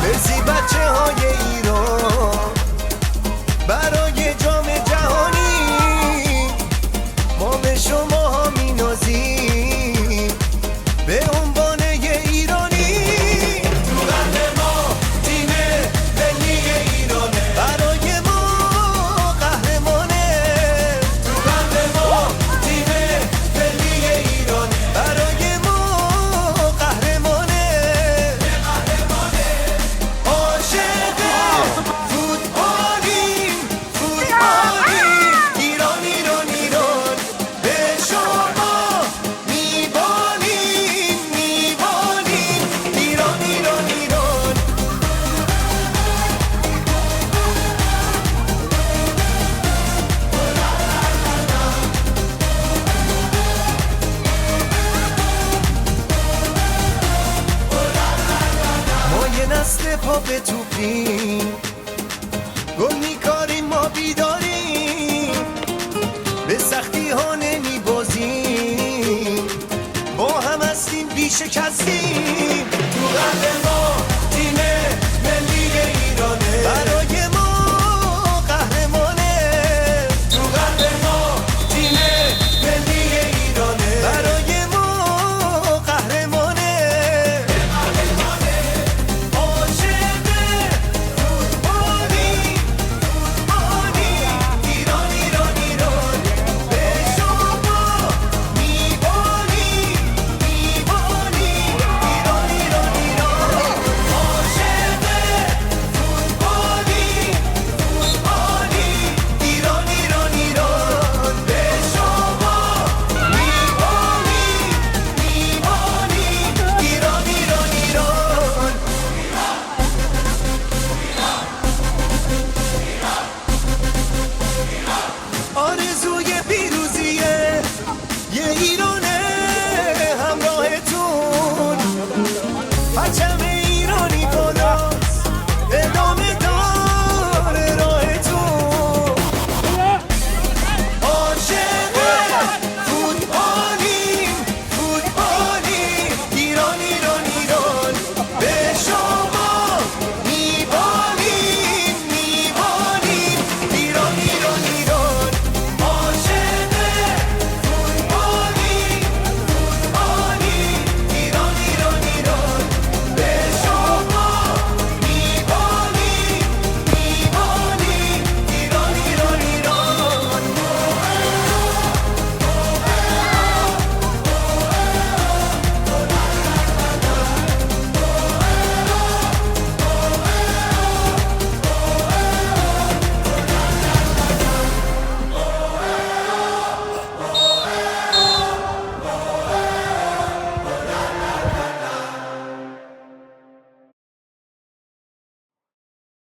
مرسی بچه های ایران برای جام جهانی، ما به شما ها می نازیم به عنوان یه ایرانی. تو قلب ما تیم ملی ایرانه، برای ما قهرمانه. تو قلب ما تیم ملی ایرانه، برای ما قهرمانه. عاشق فوتبالیم، فوتبالیم، ایران ایران ایران، به شما میبالیم، میبالیم، ایران ایران ایران. ما یه نسل پا به توپیم، گل میکاریم، ما بیداریم، به سختی ها نمیبازیم، با هم هستیم، بیشکستیم. تو قلب